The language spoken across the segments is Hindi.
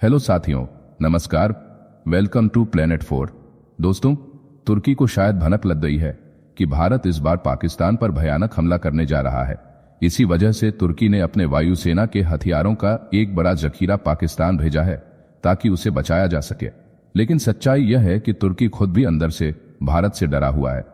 हेलो साथियों, नमस्कार। Welcome to planet 4। दोस्तों, तुर्की को शायद भनक लग गई है कि भारत इस बार पाकिस्तान पर भयानक हमला करने जा रहा है। इसी वजह से तुर्की ने अपने वायुसेना के हथियारों का एक बड़ा जखीरा पाकिस्तान भेजा है ताकि उसे बचाया जा सके। लेकिन सच्चाई यह है कि तुर्की खुद भी अंदर से भारत से डरा हुआ है।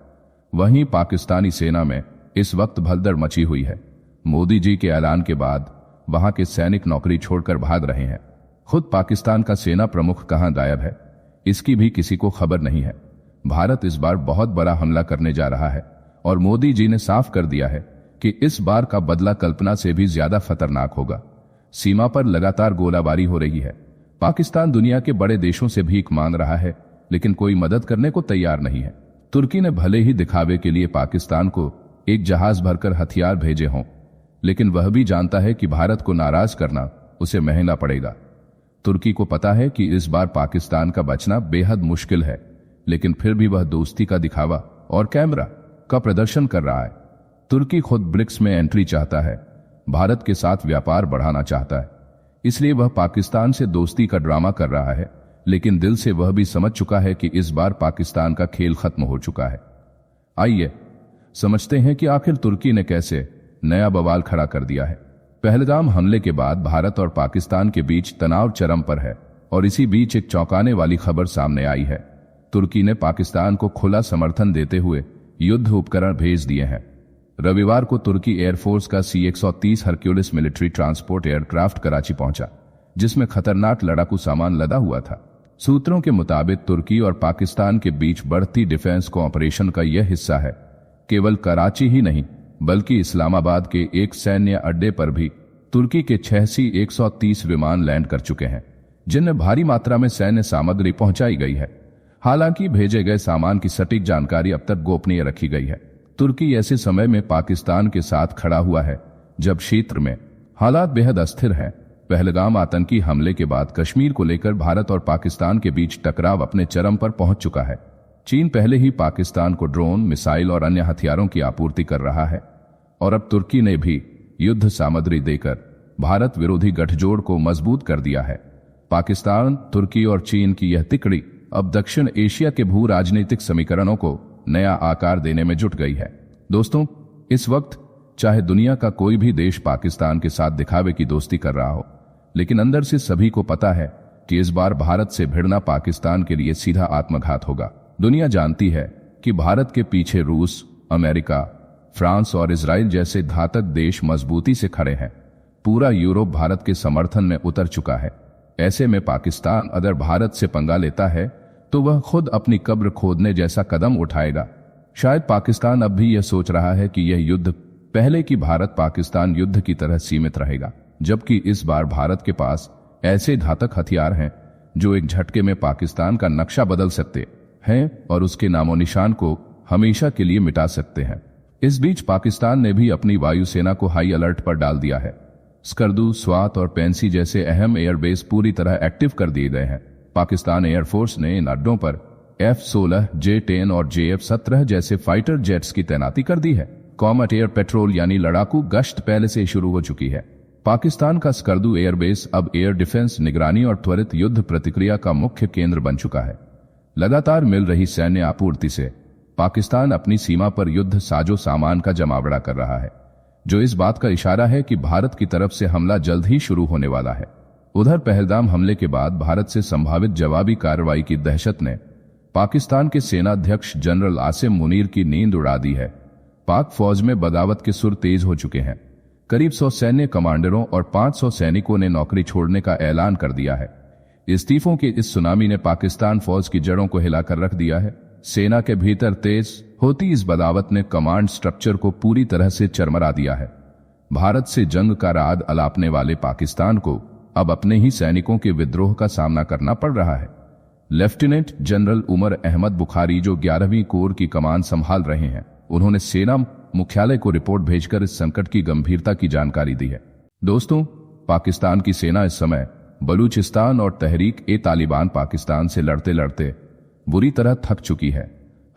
वहीं पाकिस्तानी सेना में इस वक्त भगदड़ मची हुई है। मोदी जी के ऐलान के बाद वहां के सैनिक नौकरी छोड़कर भाग रहे हैं। खुद पाकिस्तान का सेना प्रमुख कहां गायब है, इसकी भी किसी को खबर नहीं है। भारत इस बार बहुत बड़ा हमला करने जा रहा है और मोदी जी ने साफ कर दिया है कि इस बार का बदला कल्पना से भी ज्यादा खतरनाक होगा। सीमा पर लगातार गोलाबारी हो रही है। पाकिस्तान दुनिया के बड़े देशों से भीख मांग रहा है, लेकिन कोई मदद करने को तैयार नहीं है। तुर्की ने भले ही दिखावे के लिए पाकिस्तान को एक जहाज भरकर हथियार भेजे हों, लेकिन वह भी जानता है कि भारत को नाराज करना उसे महंगा पड़ेगा। तुर्की को पता है कि इस बार पाकिस्तान का बचना बेहद मुश्किल है, लेकिन फिर भी वह दोस्ती का दिखावा और कैमरा का प्रदर्शन कर रहा है। तुर्की खुद ब्रिक्स में एंट्री चाहता है, भारत के साथ व्यापार बढ़ाना चाहता है, इसलिए वह पाकिस्तान से दोस्ती का ड्रामा कर रहा है। लेकिन दिल से वह भी समझ चुका है कि इस बार पाकिस्तान का खेल खत्म हो चुका है। आइए समझते हैं कि आखिर तुर्की ने कैसे नया बवाल खड़ा कर दिया है। पहलगाम हमले के बाद भारत और पाकिस्तान के बीच तनाव चरम पर है और इसी बीच एक चौंकाने वाली खबर सामने आई है। तुर्की ने पाकिस्तान को खुला समर्थन देते हुए युद्ध उपकरण भेज दिए हैं। रविवार को तुर्की एयरफोर्स का C-130 Hercules military transport aircraft Karachi पहुंचा, जिसमें खतरनाक लड़ाकू सामान लदा हुआ था। सूत्रों के मुताबिक तुर्की और पाकिस्तान के बीच बढ़ती डिफेंस कोऑपरेशन का यह हिस्सा है। केवल कराची ही नहीं, बल्कि इस्लामाबाद के एक सैन्य अड्डे पर भी तुर्की के 6 C-130 विमान लैंड कर चुके हैं, जिनमें भारी मात्रा में सैन्य सामग्री पहुंचाई गई है। हालांकि भेजे गए सामान की सटीक जानकारी अब तक गोपनीय रखी गई है। तुर्की ऐसे समय में पाकिस्तान के साथ खड़ा हुआ है जब क्षेत्र में हालात बेहद अस्थिर हैं। पहलगाम आतंकी हमले के बाद कश्मीर को लेकर भारत और पाकिस्तान के बीच टकराव अपने चरम पर पहुंच चुका है। चीन पहले ही पाकिस्तान को ड्रोन, मिसाइल और अन्य हथियारों की आपूर्ति कर रहा है और अब तुर्की ने भी युद्ध सामग्री देकर भारत विरोधी गठजोड़ को मजबूत कर दिया है। पाकिस्तान, तुर्की और चीन की यह तिकड़ी अब दक्षिण एशिया के भू राजनीतिक समीकरणों को नया आकार देने में जुट गई है। दोस्तों, इस वक्त चाहे दुनिया का कोई भी देश पाकिस्तान के साथ दिखावे की दोस्ती कर रहा हो, लेकिन अंदर से सभी को पता है कि इस बार भारत से भिड़ना पाकिस्तान के लिए सीधा आत्मघात होगा। दुनिया जानती है कि भारत के पीछे रूस, अमेरिका, फ्रांस और इजराइल जैसे घातक देश मजबूती से खड़े हैं। पूरा यूरोप भारत के समर्थन में उतर चुका है। ऐसे में पाकिस्तान अगर भारत से पंगा लेता है तो वह खुद अपनी कब्र खोदने जैसा कदम उठाएगा। शायद पाकिस्तान अब भी यह सोच रहा है कि यह युद्ध पहले की भारत पाकिस्तान युद्ध की तरह सीमित रहेगा, जबकि इस बार भारत के पास ऐसे घातक हथियार हैं जो एक झटके में पाकिस्तान का नक्शा बदल सकते हैं और उसके नामो निशान को हमेशा के लिए मिटा सकते हैं। इस बीच पाकिस्तान ने भी अपनी वायुसेना को हाई अलर्ट पर डाल दिया है। स्कर्दू, स्वात और पेंसी जैसे अहम एयरबेस पूरी तरह एक्टिव कर दिए गए हैं। पाकिस्तान एयरफोर्स ने इन अड्डों पर F-16, J-10 और JF-17 जैसे फाइटर जेट्स की तैनाती कर दी है। कॉमेट एयर पेट्रोल यानी लड़ाकू गश्त पहले से शुरू हो चुकी है। पाकिस्तान का स्कर्दू एयरबेस अब एयर डिफेंस, निगरानी और त्वरित युद्ध प्रतिक्रिया का मुख्य केंद्र बन चुका है। लगातार मिल रही सैन्य आपूर्ति से पाकिस्तान अपनी सीमा पर युद्ध साजो सामान का जमावड़ा कर रहा है, जो इस बात का इशारा है कि भारत की तरफ से हमला जल्द ही शुरू होने वाला है। उधर पहलगाम हमले के बाद भारत से संभावित जवाबी कार्रवाई की दहशत ने पाकिस्तान के सेनाध्यक्ष जनरल आसिम मुनीर की नींद उड़ा दी है। पाक फौज में बगावत के सुर तेज हो चुके हैं। करीब 100 सैन्य कमांडरों और 500 सैनिकों ने नौकरी छोड़ने का ऐलान कर दिया है। इस्तीफों के इस सुनामी ने पाकिस्तान फौज की जड़ों को हिलाकर रख दिया है। सेना के भीतर तेज होती इस बगावत ने कमांड स्ट्रक्चर को पूरी तरह से चरमरा दिया है। भारत से जंग का राग अलापने वाले पाकिस्तान को अब अपने ही सैनिकों के विद्रोह का सामना करना पड़ रहा है। लेफ्टिनेंट जनरल उमर अहमद बुखारी, जो 11वीं कोर की कमान संभाल रहे हैं, उन्होंने सेना मुख्यालय को रिपोर्ट भेजकर इस संकट की गंभीरता की जानकारी दी है। दोस्तों, पाकिस्तान की सेना इस समय बलूचिस्तान और तहरीक-ए-तालिबान पाकिस्तान से लड़ते लड़ते बुरी तरह थक चुकी है।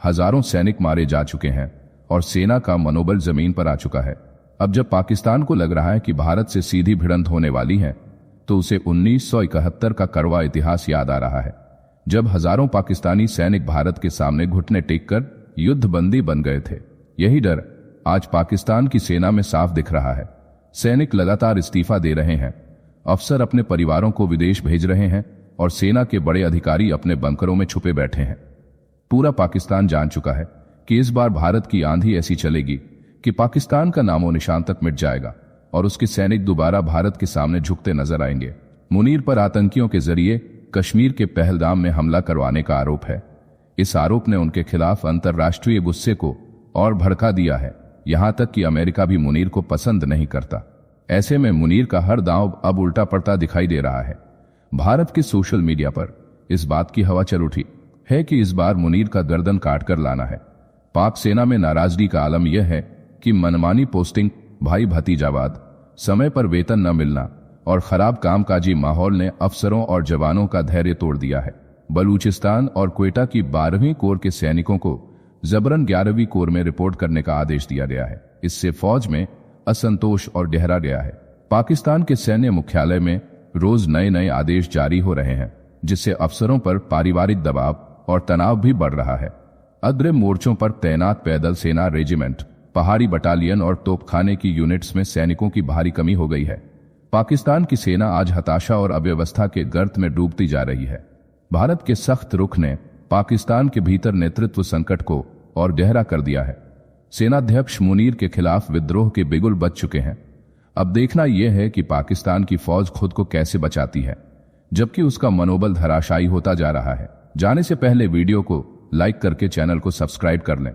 हजारों सैनिक मारे जा चुके हैं और सेना का मनोबल जमीन पर आ चुका है। अब जब पाकिस्तान को लग रहा है कि भारत से सीधी भिड़ंत होने वाली है, तो उसे 1971 का कड़वा इतिहास याद आ रहा है, जब हजारों पाकिस्तानी सैनिक भारत के सामने घुटने टेककर युद्धबंदी बन गए थे। यही डर आज पाकिस्तान की सेना में साफ दिख रहा है। सैनिक लगातार इस्तीफा दे रहे हैं, अफसर अपने परिवारों को विदेश भेज रहे हैं और सेना के बड़े अधिकारी अपने बंकरों में छुपे बैठे हैं। पूरा पाकिस्तान जान चुका है कि इस बार भारत की आंधी ऐसी चलेगी कि पाकिस्तान का नामो निशान तक मिट जाएगा और उसके सैनिक दोबारा भारत के सामने झुकते नजर आएंगे। मुनीर पर आतंकियों के जरिए कश्मीर के पहलगाम में हमला करवाने का आरोप है। इस आरोप ने उनके खिलाफ अंतर्राष्ट्रीय गुस्से को और भड़का दिया है, यहां तक कि अमेरिका भी मुनीर को पसंद नहीं करता। ऐसे में मुनीर का हर दांव अब उल्टा पड़ता दिखाई दे रहा है। भारत के सोशल मीडिया पर इस बात की हवा चल उठी है कि इस बार मुनीर का गर्दन काट कर लाना है। पाक सेना में नाराजगी का आलम यह है कि मनमानी पोस्टिंग, भाई भतीजावाद, समय पर वेतन न मिलना और खराब कामकाजी माहौल ने अफसरों और जवानों का धैर्य तोड़ दिया है। बलूचिस्तान और क्वेटा की 12वीं कोर के सैनिकों को जबरन 11वीं कोर में रिपोर्ट करने का आदेश दिया गया है। इससे फौज में असंतोष और गहरा गया है। पाकिस्तान के सैन्य मुख्यालय में रोज नए नए आदेश जारी हो रहे हैं, जिससे अफसरों पर पारिवारिक दबाव और तनाव भी बढ़ रहा है। अग्रिम मोर्चों पर तैनात पैदल सेना रेजिमेंट, पहाड़ी बटालियन और तोपखाने की यूनिट्स में सैनिकों की भारी कमी हो गई है। पाकिस्तान की सेना आज हताशा और अव्यवस्था के गर्त में डूबती जा रही है। भारत के सख्त रुख ने पाकिस्तान के भीतर नेतृत्व संकट को और गहरा कर दिया है। सेनाध्यक्ष मुनीर के खिलाफ विद्रोह के बिगुल बज चुके हैं। अब देखना यह है कि पाकिस्तान की फौज खुद को कैसे बचाती है, जबकि उसका मनोबल धराशायी होता जा रहा है। जाने से पहले वीडियो को लाइक करके चैनल को सब्सक्राइब कर लें।